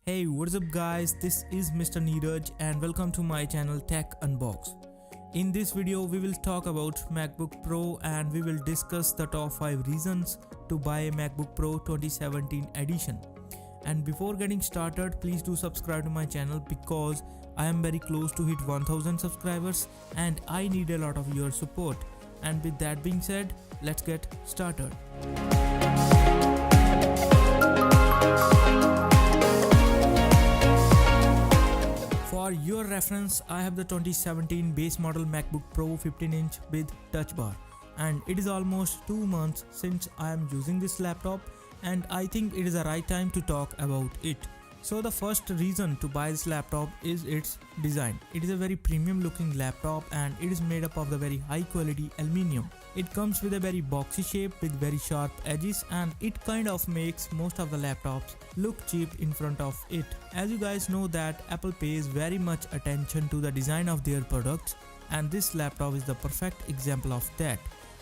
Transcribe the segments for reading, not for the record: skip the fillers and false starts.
Hey, what's up guys, this is Mr. Neeraj and welcome to my channel Tech Unbox. In this video we will talk about MacBook Pro and we will discuss the top 5 reasons to buy a MacBook Pro 2017 edition. And before getting started, please do subscribe to my channel because I am very close to hit 1000 subscribers and I need a lot of your support. And with that being said, let's get started. For your reference, I have the 2017 base model MacBook Pro 15-inch with touch bar, and it is almost 2 months since I am using this laptop and I think it is the right time to talk about it. So the first reason to buy this laptop is its design. It is a very premium looking laptop and it is made up of the very high quality aluminium. It comes with a very boxy shape with very sharp edges and it kind of makes most of the laptops look cheap in front of it. As you guys know that Apple pays very much attention to the design of their products and this laptop is the perfect example of that.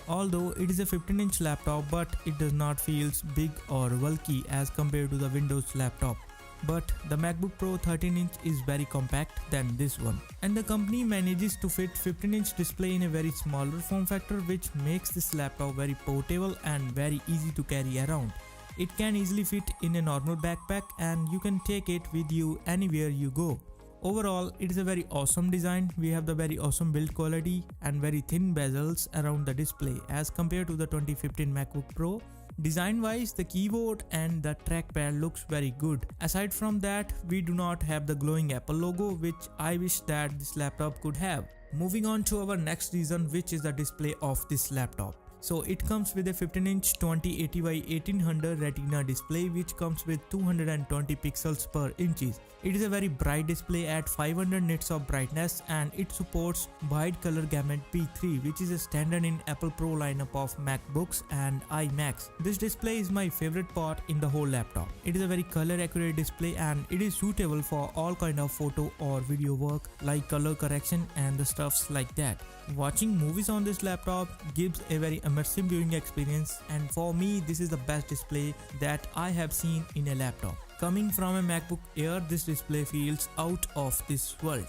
Although it is a 15-inch laptop, but it does not feel big or bulky as compared to the Windows laptop. But the MacBook Pro 13-inch is very compact than this one. And the company manages to fit 15-inch display in a very smaller form factor, which makes this laptop very portable and very easy to carry around. It can easily fit in a normal backpack and you can take it with you anywhere you go. Overall, it is a very awesome design. We have the very awesome build quality and very thin bezels around the display as compared to the 2015 MacBook Pro. Design wise, the keyboard and the trackpad looks very good. Aside from that, we do not have the glowing Apple logo, which I wish that this laptop could have. Moving on to our next reason, which is the display of this laptop. So it comes with a 15-inch 2080 by 1800 Retina display which comes with 220 pixels per inches. It is a very bright display at 500 nits of brightness and it supports wide color gamut P3, which is a standard in Apple Pro lineup of MacBooks and iMacs. This display is my favorite part in the whole laptop. It is a very color accurate display and it is suitable for all kind of photo or video work like color correction and the stuffs like that. Watching movies on this laptop gives a very immersive viewing experience and for me this is the best display that I have seen in a laptop. Coming from a MacBook Air, this display feels out of this world.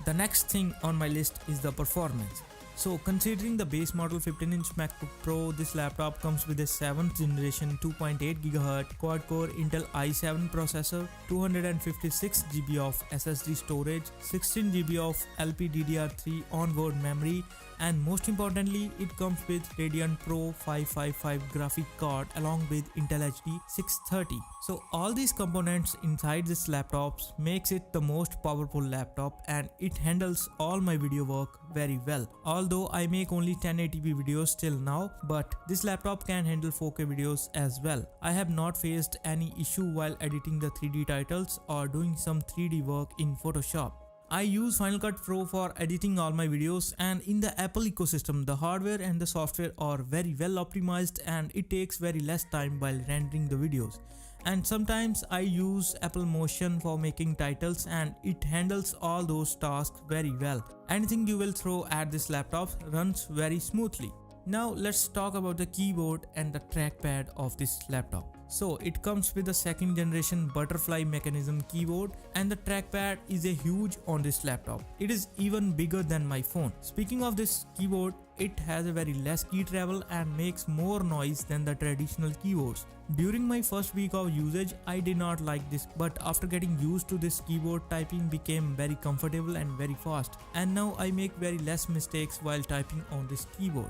The next thing on my list is the performance. So considering the base model 15-inch MacBook Pro, this laptop comes with a 7th generation 2.8 GHz quad-core Intel i7 processor, 256 GB of SSD storage, 16 GB of LPDDR3 onboard memory, and most importantly, it comes with Radeon Pro 555 graphic card along with Intel HD 630. So all these components inside this laptop makes it the most powerful laptop and it handles all my video work very well. Although I make only 1080p videos till now, but this laptop can handle 4K videos as well. I have not faced any issue while editing the 3D titles or doing some 3D work in Photoshop. I use Final Cut Pro for editing all my videos and in the Apple ecosystem, the hardware and the software are very well optimized and it takes very less time while rendering the videos. And sometimes I use Apple Motion for making titles and it handles all those tasks very well. Anything you will throw at this laptop runs very smoothly. Now let's talk about the keyboard and the trackpad of this laptop. So it comes with a 2nd generation butterfly mechanism keyboard and the trackpad is a huge on this laptop. It is even bigger than my phone. Speaking of this keyboard, it has a very less key travel and makes more noise than the traditional keyboards. During my first week of usage, I did not like this, but after getting used to this keyboard, typing became very comfortable and very fast. And now I make very less mistakes while typing on this keyboard.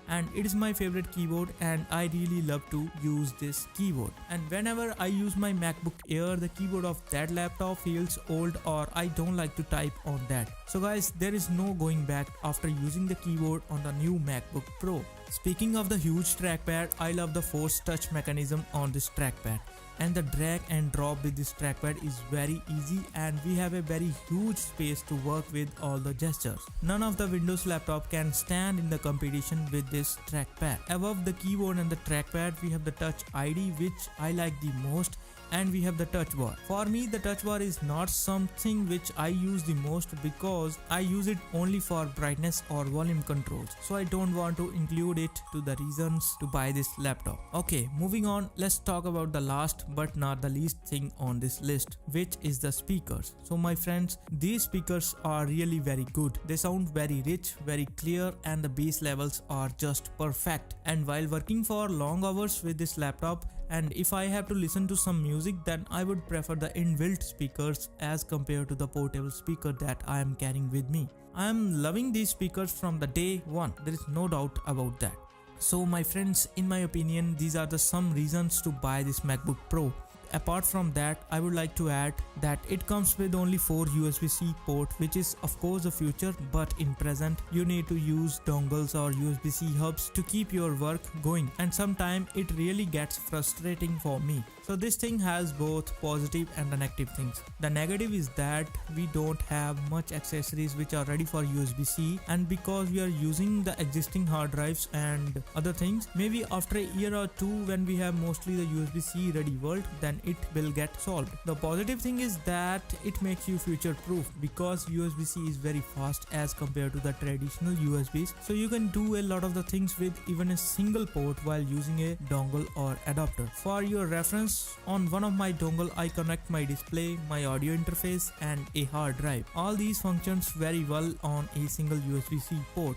And it is my favorite keyboard and I really love to use this keyboard. And whenever I use my MacBook Air, the keyboard of that laptop feels old or I don't like to type on that. So guys, there is no going back after using the keyboard on the new MacBook Pro. Speaking of the huge trackpad, I love the force touch mechanism on this trackpad. And the drag and drop with this trackpad is very easy and we have a very huge space to work with all the gestures. None of the Windows laptop can stand in the competition with this trackpad. Above the keyboard and the trackpad, we have the Touch ID, which I like the most and we have the touch bar. For me, the touch bar is not something which I use the most because I use it only for brightness or volume controls, so I don't want to include it to the reasons to buy this laptop. Okay, moving on, let's talk about the last but not the least thing on this list, which is the speakers. So my friends, these speakers are really very good. They sound very rich, very clear, and the bass levels are just perfect. And while working for long hours with this laptop, and if I have to listen to some music, then I would prefer the inbuilt speakers as compared to the portable speaker that I am carrying with me. I am loving these speakers from the day one, there is no doubt about that. So my friends, in my opinion, these are the some reasons to buy this MacBook Pro. Apart from that, I would like to add that it comes with only 4 USB-C port, which is of course the future, but in present you need to use dongles or USB-C hubs to keep your work going, and sometimes it really gets frustrating for me. So this thing has both positive and the negative things. The negative is that we don't have much accessories which are ready for USB-C, and because we are using the existing hard drives and other things, maybe after a year or two when we have mostly the USB-C ready world, then it will get solved. The positive thing is that it makes you future proof because USB-C is very fast as compared to the traditional USBs, so you can do a lot of the things with even a single port while using a dongle or adapter. For your reference, on one of my dongle I connect my display, my audio interface, and a hard drive. All these functions very well on a single USB-C port.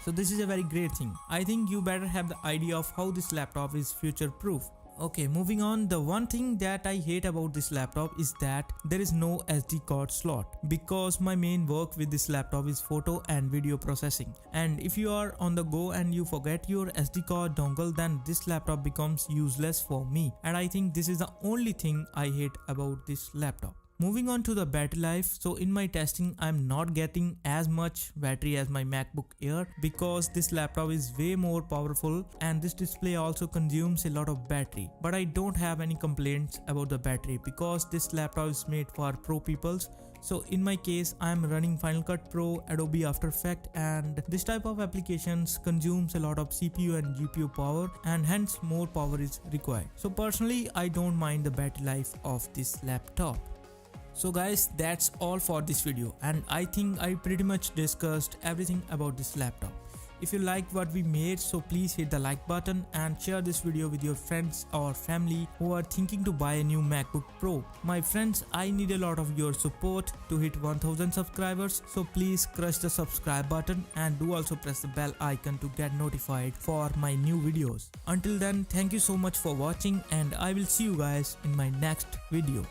So this is a very great thing. I think you better have the idea of how this laptop is future proof. Okay, moving on, the one thing that I hate about this laptop is that there is no SD card slot, because my main work with this laptop is photo and video processing, and if you are on the go and you forget your SD card dongle, then this laptop becomes useless for me, and I think this is the only thing I hate about this laptop. Moving on to the battery life, so in my testing I'm not getting as much battery as my MacBook Air because this laptop is way more powerful and this display also consumes a lot of battery. But I don't have any complaints about the battery because this laptop is made for pro peoples. So in my case, I am running Final Cut Pro, Adobe After Effects, and this type of applications consumes a lot of CPU and GPU power, and hence more power is required. So personally, I don't mind the battery life of this laptop. So guys, that's all for this video, and I think I pretty much discussed everything about this laptop. If you liked what we made, so please hit the like button and share this video with your friends or family who are thinking to buy a new MacBook Pro. My friends, I need a lot of your support to hit 1000 subscribers, so please crush the subscribe button and do also press the bell icon to get notified for my new videos. Until then, thank you so much for watching, and I will see you guys in my next video.